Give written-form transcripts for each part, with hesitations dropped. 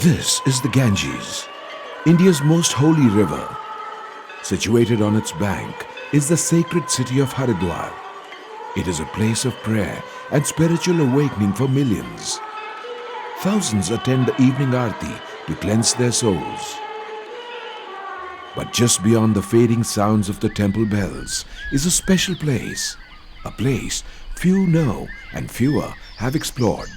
This is the Ganges, India's most holy river. Situated on its bank is the sacred city of Haridwar. It is a place of prayer and spiritual awakening for millions. Thousands attend the evening aarti to cleanse their souls. But just beyond the fading sounds of the temple bells is a special place. A place few know and fewer have explored.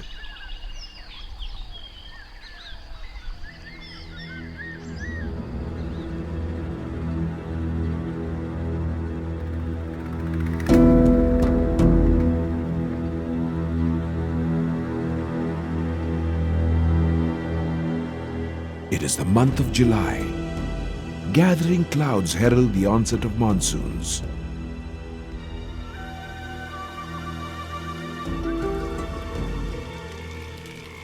It is the month of July. Gathering clouds herald the onset of monsoons.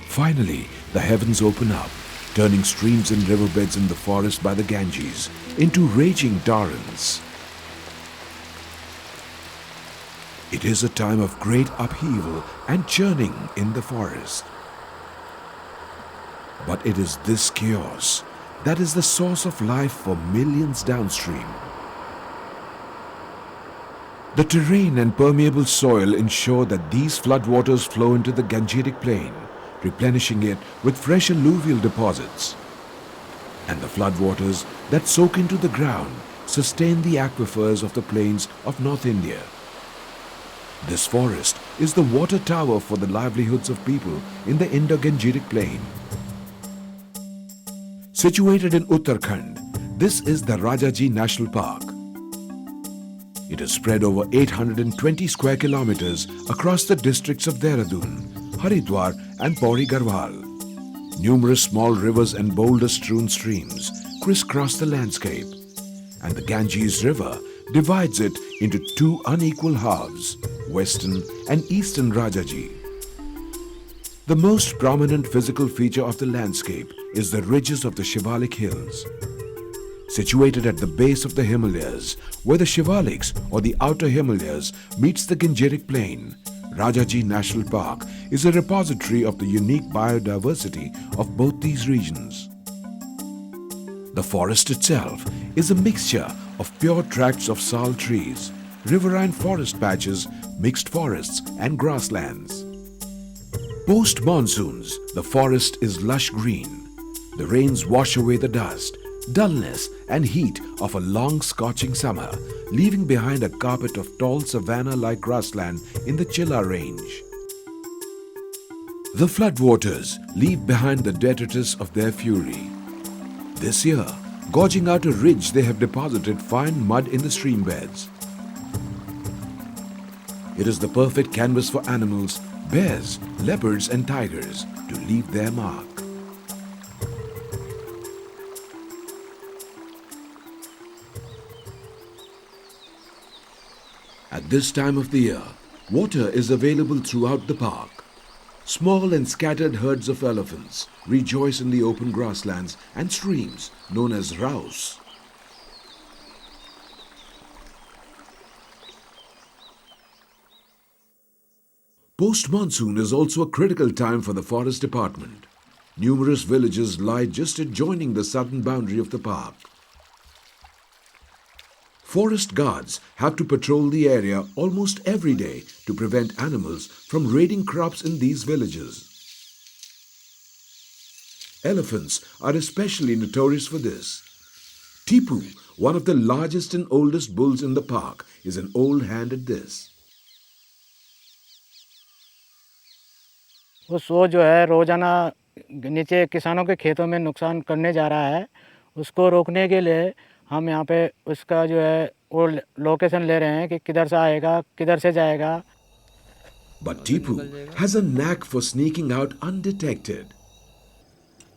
Finally, the heavens open up, turning streams and riverbeds in the forest by the Ganges into raging torrents. It is a time of great upheaval and churning in the forest. But it is this chaos that is the source of life for millions downstream. The terrain and permeable soil ensure that these floodwaters flow into the Gangetic plain, replenishing it with fresh alluvial deposits. And the floodwaters that soak into the ground sustain the aquifers of the plains of North India. This forest is the water tower for the livelihoods of people in the Indo-Gangetic plain. Situated in Uttarakhand, this is the Rajaji National Park. It is spread over 820 square kilometers across the districts of Dehradun, Haridwar and Pauri Garhwal. Numerous small rivers and boulder-strewn streams crisscross the landscape, and the Ganges River divides it into two unequal halves, Western and Eastern Rajaji. The most prominent physical feature of the landscape is the ridges of the Shivalik Hills. Situated at the base of the Himalayas, where the Shivaliks or the outer Himalayas meets the Gangetic plain, Rajaji National Park is a repository of the unique biodiversity of both these regions. The forest itself is a mixture of pure tracts of sal trees, riverine forest patches, mixed forests and grasslands. Post-monsoons, the forest is lush green. The rains wash away the dust, dullness and heat of a long scorching summer, leaving behind a carpet of tall savanna-like grassland in the Chilla range. The floodwaters leave behind the detritus of their fury. This year, gorging out a ridge, they have deposited fine mud in the stream beds. It is the perfect canvas for animals, bears, leopards and tigers to leave their mark. At this time of the year, water is available throughout the park. Small and scattered herds of elephants rejoice in the open grasslands and streams known as raus. Post-monsoon is also a critical time for the forest department. Numerous villages lie just adjoining the southern boundary of the park. Forest guards have to patrol the area almost every day to prevent animals from raiding crops in these villages. Elephants are especially notorious for this. Tipu, one of the largest and oldest bulls in the park, is an old hand at this. वो सो जो है रोजाना नीचे किसानों के खेतों में नुकसान करने जा रहा है, उसको रोकने के लिए हम यहाँ पे उसका जो है वो लोकेशन ले रहे हैं कि किधर से आएगा, किधर से जाएगा. But Tipu has a knack for sneaking out undetected.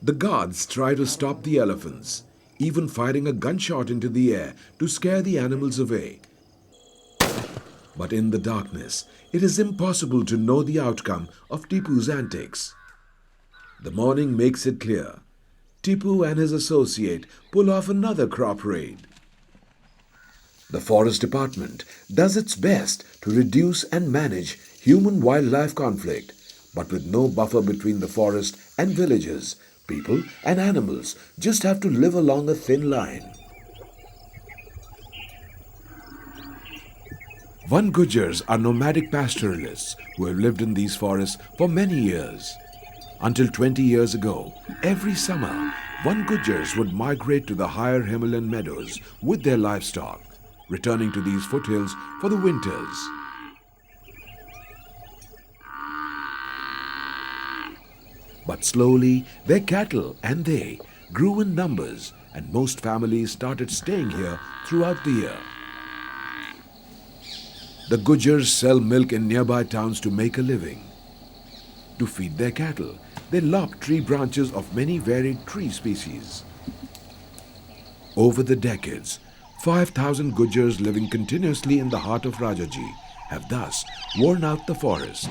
The guards try to stop the elephants, even firing a gunshot into the air to scare the animals away. But in the darkness, it is impossible to know the outcome of Tipu's antics. The morning makes it clear. Tipu and his associate pull off another crop raid. The forest department does its best to reduce and manage human-wildlife conflict, but with no buffer between the forest and villages, People and animals just have to live along a thin line. Van Gujars are nomadic pastoralists who have lived in these forests for many years. Until 20 years ago, every summer, Van Gujars would migrate to the higher Himalayan meadows with their livestock, returning to these foothills for the winters. But slowly, their cattle and they grew in numbers, and most families started staying here throughout the year. The Gujars sell milk in nearby towns to make a living. To feed their cattle, they lop tree branches of many varied tree species. Over the decades, 5,000 Gujars living continuously in the heart of Rajaji have thus worn out the forest.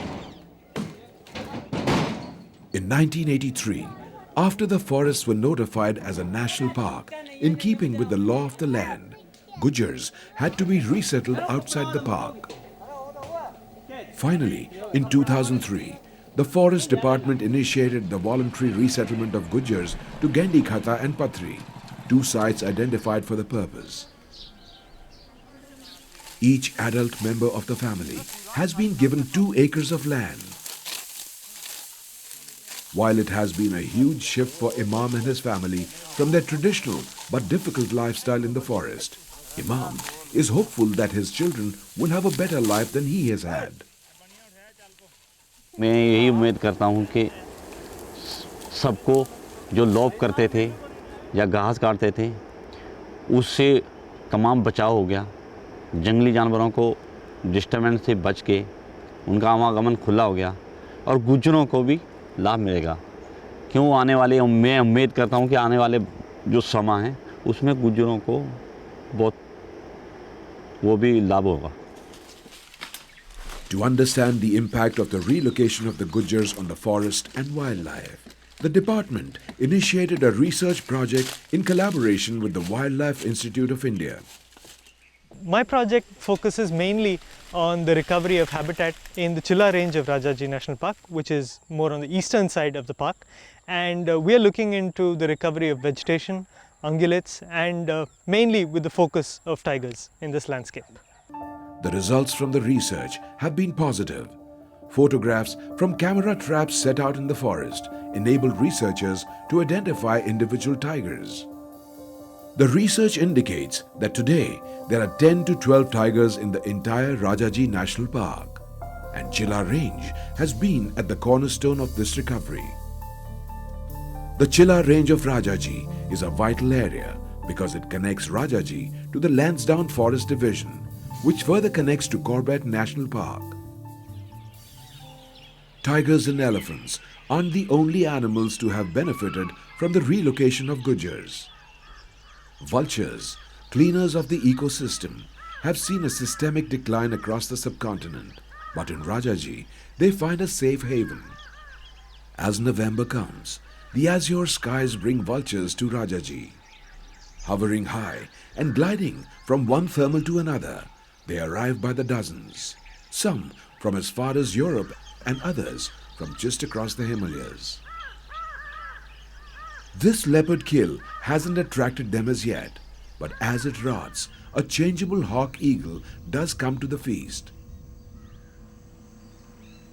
In 1983, after the forests were notified as a national park, in keeping with the law of the land, Gujars had to be resettled outside the park. Finally, in 2003, the Forest Department initiated the voluntary resettlement of Gujars to Gendikhatha and Patri, two sites identified for the purpose. Each adult member of the family has been given 2 acres of land. While it has been a huge shift for Imam and his family from their traditional but difficult lifestyle in the forest, Imam is hopeful that his children will have a better life than he has had. मैं यही उम्मीद करता हूँ कि सबको जो lop करते थे या घास काटते थे उससे तमाम बचाव हो गया। जंगली जानवरों को डिस्टर्बेंस से बच के उनका आवागमन खुला हो गया और गुज्जरों को भी लाभ मिलेगा। क्यों आने वाले मैं उम्मीद करता हूँ कि आने वाले जो समय है उसमें गुज्जरों को बहुत वो भी लाभ होगा। To understand the impact of the relocation of the Gujars on the forest and wildlife, the department initiated a research project in collaboration with the Wildlife Institute of India. My project focuses mainly on the recovery of habitat in the Chilla range of Rajaji National Park, which is more on the eastern side of the park, and we are looking into the recovery of vegetation, ungulates, and mainly with the focus of tigers in this landscape. The results from the research have been positive. Photographs from camera traps set out in the forest enabled researchers to identify individual tigers. The research indicates that today there are 10 to 12 tigers in the entire Rajaji National Park, and Chilla Range has been at the cornerstone of this recovery. The Chilla Range of Rajaji is a vital area because it connects Rajaji to the Lansdowne Forest Division, which further connects to Corbett National Park. Tigers and elephants aren't the only animals to have benefited from the relocation of Gujars. Vultures, cleaners of the ecosystem, have seen a systemic decline across the subcontinent, but in Rajaji, they find a safe haven. As November comes, the azure skies bring vultures to Rajaji. Hovering high and gliding from one thermal to another, they arrive by the dozens, some from as far as Europe and others from just across the Himalayas. This leopard kill hasn't attracted them as yet, but as it rots, a changeable hawk eagle does come to the feast.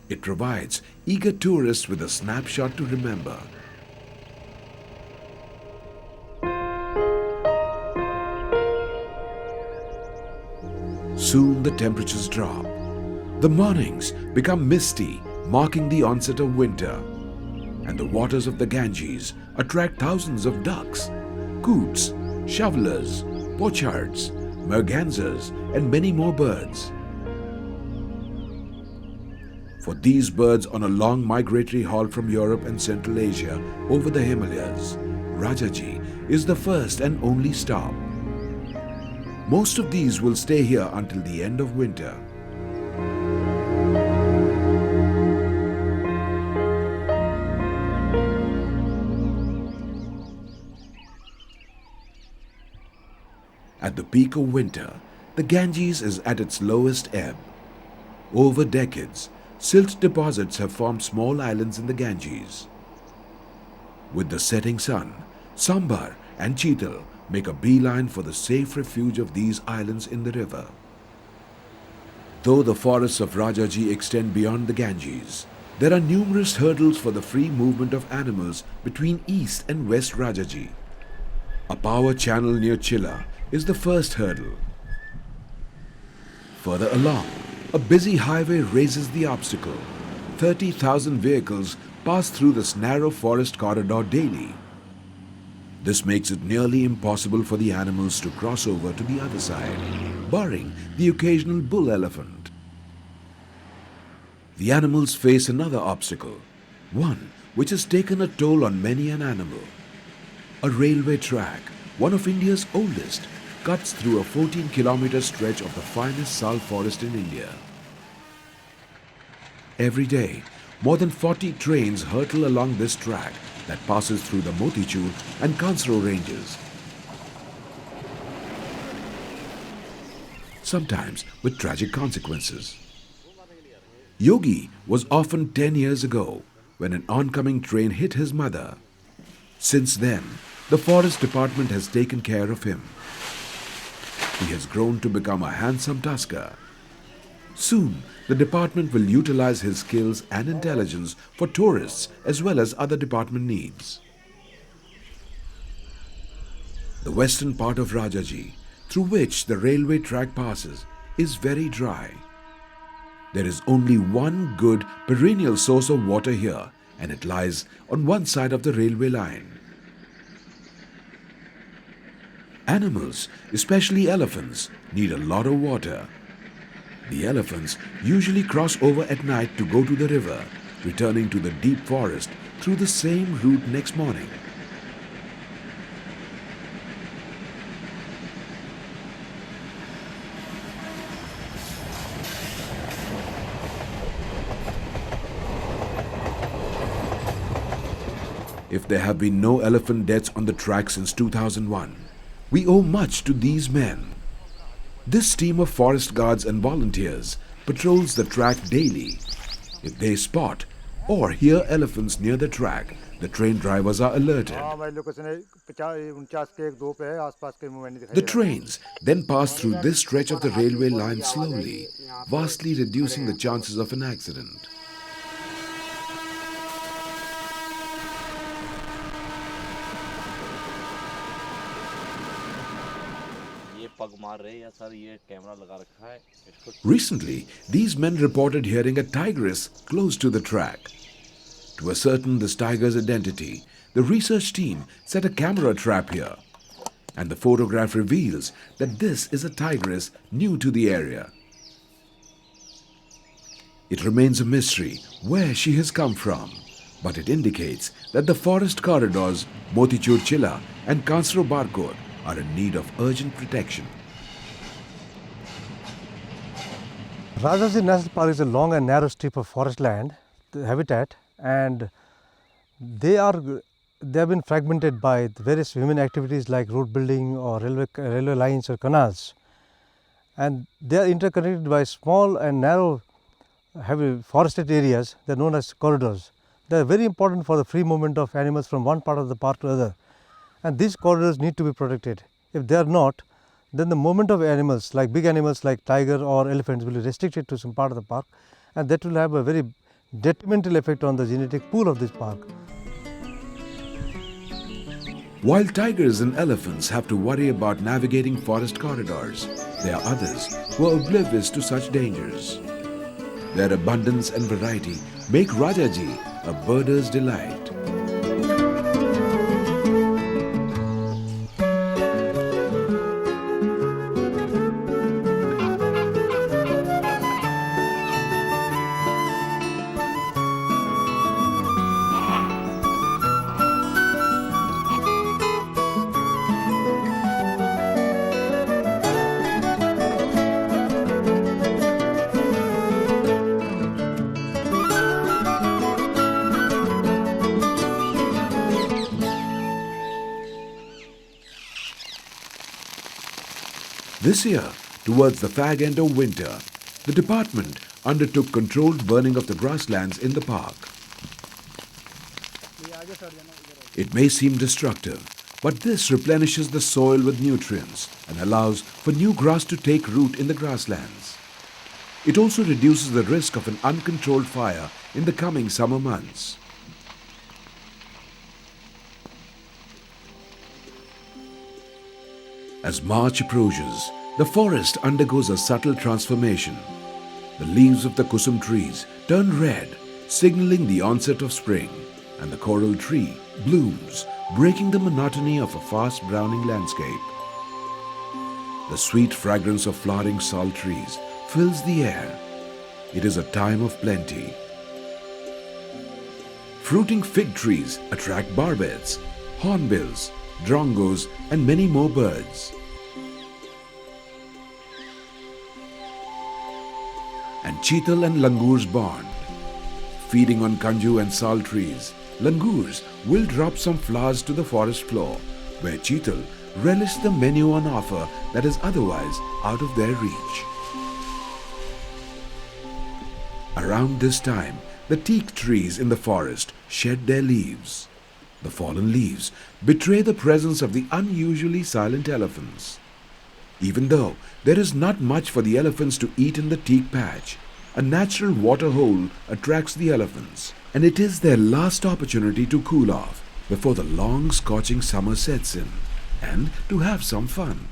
It provides eager tourists with a snapshot to remember. Soon the temperatures drop. The mornings become misty, marking the onset of winter. And the waters of the Ganges attract thousands of ducks, coots, shovelers, pochards, mergansers, and many more birds. For these birds on a long migratory haul from Europe and Central Asia over the Himalayas, Rajaji is the first and only stop. Most of these will stay here until the end of winter. At the peak of winter, the Ganges is at its lowest ebb. Over decades, silt deposits have formed small islands in the Ganges. With the setting sun, Sambar and Cheetal make a beeline for the safe refuge of these islands in the river. Though the forests of Rajaji extend beyond the Ganges, there are numerous hurdles for the free movement of animals between East and West Rajaji. A power channel near Chilla is the first hurdle. Further along, a busy highway raises the obstacle. 30,000 vehicles pass through this narrow forest corridor daily. This makes it nearly impossible for the animals to cross over to the other side, barring the occasional bull elephant. The animals face another obstacle, one which has taken a toll on many an animal. A railway track, one of India's oldest, cuts through a 14-kilometer stretch of the finest sal forest in India. Every day, more than 40 trains hurtle along this track that passes through the Motichur and Kansro ranges. Sometimes with tragic consequences. Yogi was orphaned 10 years ago when an oncoming train hit his mother. Since then, the forest department has taken care of him. He has grown to become a handsome tusker. Soon, the department will utilize his skills and intelligence for tourists as well as other department needs. The western part of Rajaji, through which the railway track passes, is very dry. There is only one good perennial source of water here, and it lies on one side of the railway line. Animals, especially elephants, need a lot of water. The elephants usually cross over at night to go to the river, returning to the deep forest through the same route next morning. If there have been no elephant deaths on the track since 2001, we owe much to these men. This team of forest guards and volunteers patrols the track daily. If they spot or hear elephants near the track, the train drivers are alerted. The trains then pass through this stretch of the railway line slowly, vastly reducing the chances of an accident. Recently, these men reported hearing a tigress close to the track. To ascertain this tiger's identity, the research team set a camera trap here, and the photograph reveals that this is a tigress new to the area. It remains a mystery where she has come from, but it indicates that the forest corridors, Motichur Chilla and Kansro Barkod, are in need of urgent protection. Rajaji National Park is a long and narrow strip of forest land, the habitat, and they have been fragmented by various human activities like road building or railway lines or canals, and they are interconnected by small and narrow heavy forested areas that are known as corridors. They are very important for the free movement of animals from one part of the park to another, and these corridors need to be protected. If they are not, then the movement of animals like big animals like tiger or elephants will be restricted to some part of the park, and that will have a very detrimental effect on the genetic pool of this park. While tigers and elephants have to worry about navigating forest corridors, there are others who are oblivious to such dangers. Their abundance and variety make Rajaji a birder's delight. This year, towards the fag end of winter, the department undertook controlled burning of the grasslands in the park. It may seem destructive, but this replenishes the soil with nutrients and allows for new grass to take root in the grasslands. It also reduces the risk of an uncontrolled fire in the coming summer months. As March approaches, the forest undergoes a subtle transformation. The leaves of the kusum trees turn red, signaling the onset of spring, and the coral tree blooms, breaking the monotony of a fast browning landscape. The sweet fragrance of flowering sal trees fills the air. It is a time of plenty. Fruiting fig trees attract barbets, hornbills, drongos, and many more birds. And cheetal and langurs bond. Feeding on kanju and sal trees, langurs will drop some flowers to the forest floor, where cheetal relish the menu on offer that is otherwise out of their reach. Around this time, the teak trees in the forest shed their leaves. The fallen leaves betray the presence of the unusually silent elephants. Even though there is not much for the elephants to eat in the teak patch, a natural water hole attracts the elephants, and it is their last opportunity to cool off before the long scorching summer sets in, and to have some fun.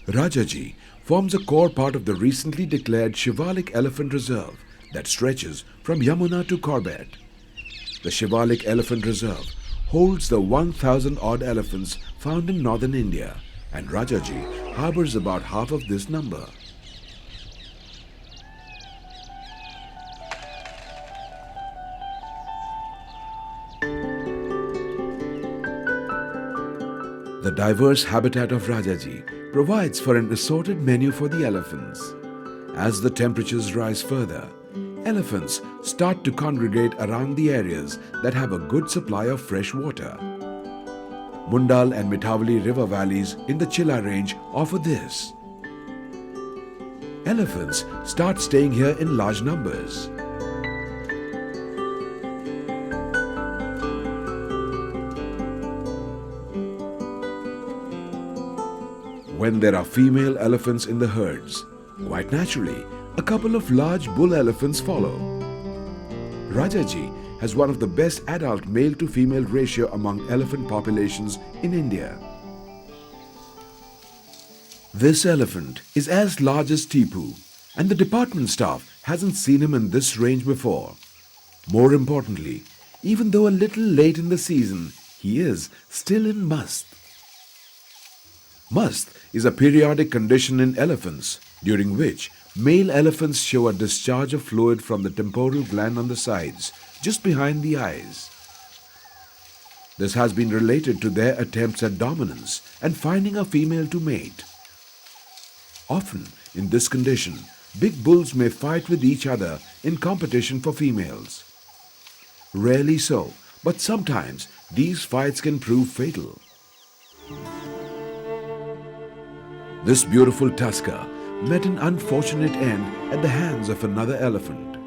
Rajaji forms a core part of the recently declared Shivalik Elephant Reserve that stretches from Yamuna to Corbett. The Shivalik Elephant Reserve holds the 1,000-odd elephants found in northern India, and Rajaji harbors about half of this number. The diverse habitat of Rajaji provides for an assorted menu for the elephants. As the temperatures rise further, elephants start to congregate around the areas that have a good supply of fresh water. Mundal and Mithavali river valleys in the Chilla range offer this. Elephants start staying here in large numbers. When there are female elephants in the herds, quite naturally, a couple of large bull elephants follow. Rajaji has one of the best adult male-to-female ratio among elephant populations in India. This elephant is as large as Tipu, and the department staff hasn't seen him in this range before. More importantly, even though a little late in the season, he is still in must. Must is a periodic condition in elephants during which male elephants show a discharge of fluid from the temporal gland on the sides, just behind the eyes. This has been related to their attempts at dominance and finding a female to mate. Often, in this condition, big bulls may fight with each other in competition for females. Rarely so, but sometimes these fights can prove fatal. This beautiful tusker met an unfortunate end at the hands of another elephant.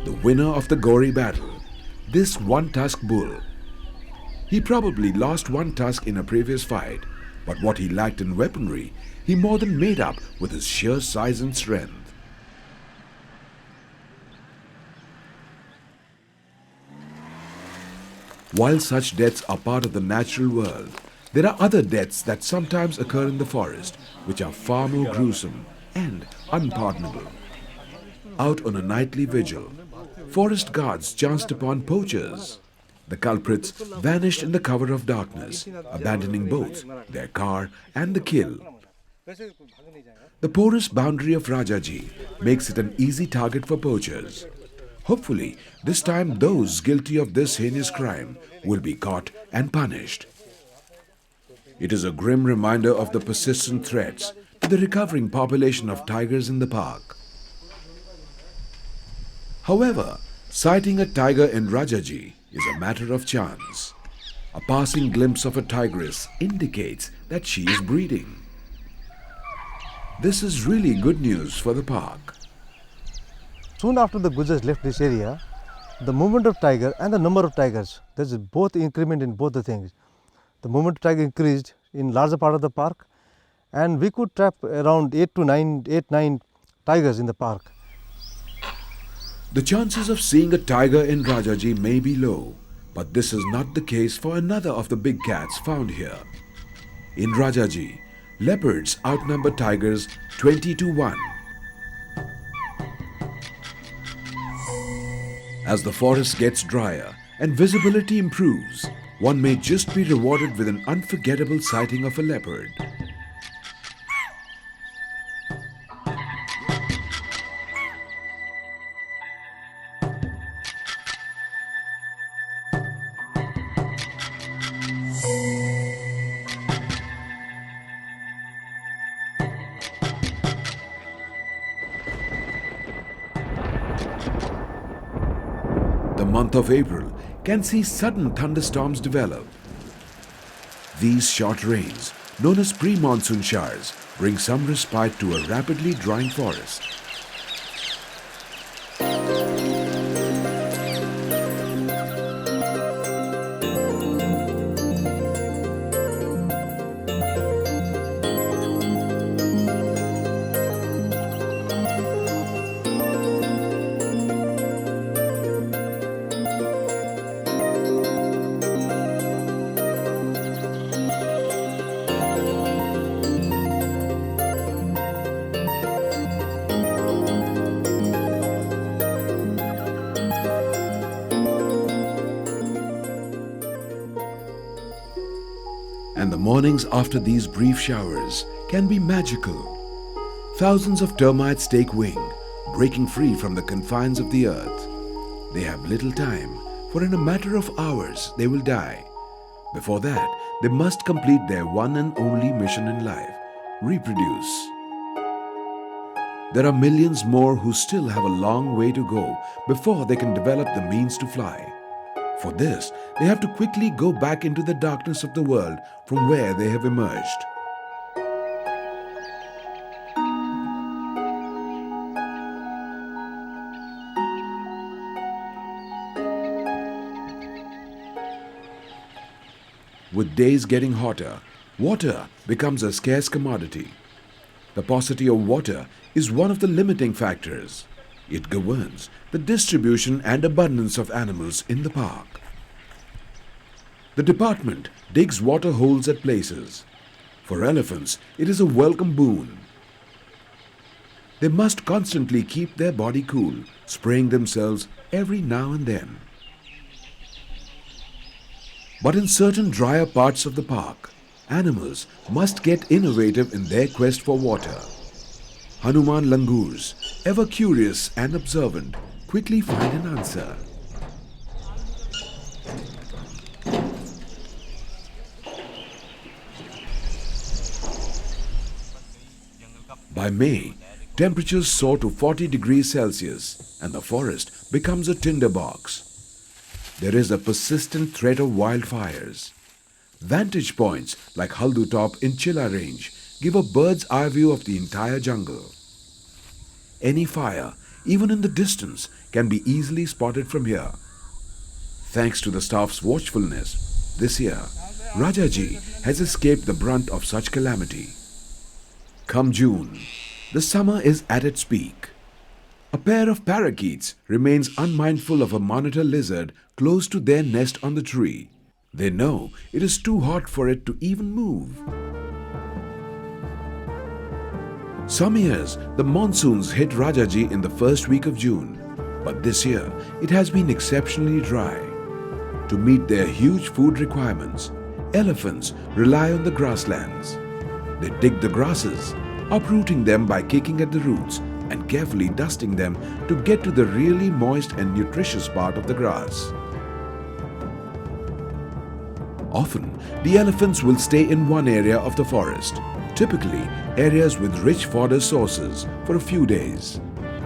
The winner of the gory battle, this one-tusk bull. He probably lost one tusk in a previous fight, but what he lacked in weaponry, he more than made up with his sheer size and strength. While such deaths are part of the natural world, there are other deaths that sometimes occur in the forest, which are far more gruesome and unpardonable. Out on a nightly vigil, forest guards chanced upon poachers. The culprits vanished in the cover of darkness, abandoning both their car and the kill. The porous boundary of Rajaji makes it an easy target for poachers. Hopefully, this time those guilty of this heinous crime will be caught and punished. It is a grim reminder of the persistent threats to the recovering population of tigers in the park. However, sighting a tiger in Rajaji is a matter of chance. A passing glimpse of a tigress indicates that she is breeding. This is really good news for the park. Soon after the Gujars left this area, the movement of tiger and the number of tigers, there is both increment in both the things. The movement of tiger increased in larger part of the park, and we could trap around 8 to 9 tigers in the park. The chances of seeing a tiger in Rajaji may be low, but this is not the case for another of the big cats found here. In Rajaji, leopards outnumber tigers 20 to 1. As the forest gets drier and visibility improves, one may just be rewarded with an unforgettable sighting of a leopard. The month of April can see sudden thunderstorms develop. These short rains, known as pre-monsoon showers, bring some respite to a rapidly drying forest. And the mornings after these brief showers can be magical. Thousands of termites take wing, breaking free from the confines of the earth. They have little time, for in a matter of hours they will die. Before that, they must complete their one and only mission in life: reproduce. There are millions more who still have a long way to go before they can develop the means to fly. For this, they have to quickly go back into the darkness of the world from where they have emerged. With days getting hotter, water becomes a scarce commodity. The paucity of water is one of the limiting factors. It governs the distribution and abundance of animals in the park. The department digs water holes at places. For elephants, it is a welcome boon. They must constantly keep their body cool, spraying themselves every now and then. But in certain drier parts of the park, animals must get innovative in their quest for water. Hanuman langurs, ever curious and observant, quickly find an answer. By May, temperatures soar to 40 degrees Celsius and the forest becomes a tinderbox. There is a persistent threat of wildfires. Vantage points like Haldu Top in Chilla Range give a bird's eye view of the entire jungle. Any fire, even in the distance, can be easily spotted from here. Thanks to the staff's watchfulness, this year, Rajaji has escaped the brunt of such calamity. Come June, the summer is at its peak. A pair of parakeets remains unmindful of a monitor lizard close to their nest on the tree. They know it is too hot for it to even move. Some years, the monsoons hit Rajaji in the first week of June, but this year it has been exceptionally dry. To meet their huge food requirements, elephants rely on the grasslands. They dig the grasses, uprooting them by kicking at the roots and carefully dusting them to get to the really moist and nutritious part of the grass. Often, the elephants will stay in one area of the forest, typically areas with rich fodder sources, for a few days.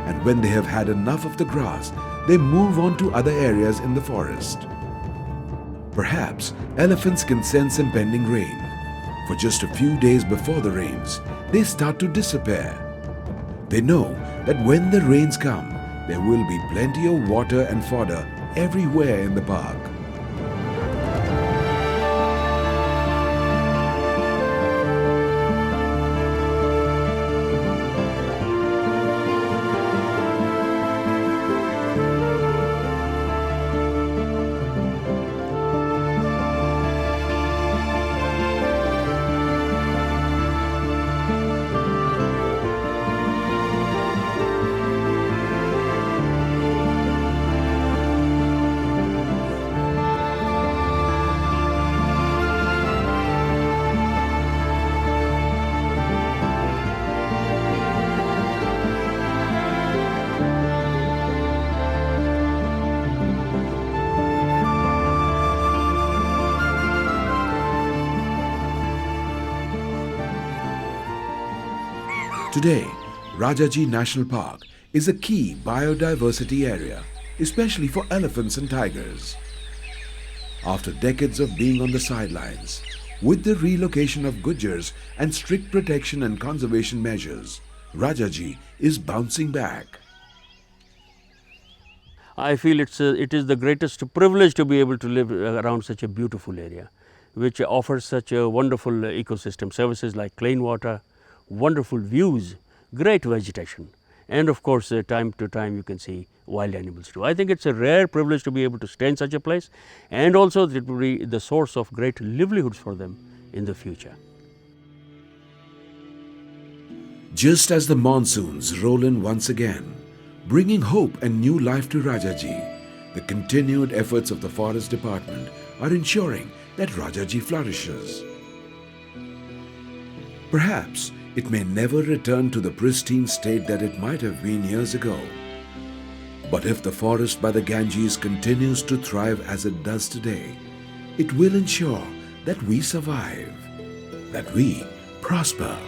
And when they have had enough of the grass, they move on to other areas in the forest. Perhaps elephants can sense impending rain. For just a few days before the rains, they start to disappear. They know that when the rains come, there will be plenty of water and fodder everywhere in the park. Today, Rajaji National Park is a key biodiversity area, especially for elephants and tigers. After decades of being on the sidelines, with the relocation of Gujars and strict protection and conservation measures, Rajaji is bouncing back. I feel it is the greatest privilege to be able to live around such a beautiful area, which offers such a wonderful ecosystem services like clean water, wonderful views, great vegetation, and of course time to time you can see wild animals too. I think it's a rare privilege to be able to stay in such a place, and also it will be the source of great livelihoods for them in the future. Just as the monsoons roll in once again, bringing hope and new life to Rajaji, the continued efforts of the Forest Department are ensuring that Rajaji flourishes. Perhaps it may never return to the pristine state that it might have been years ago. But if the forest by the Ganges continues to thrive as it does today, it will ensure that we survive, that we prosper.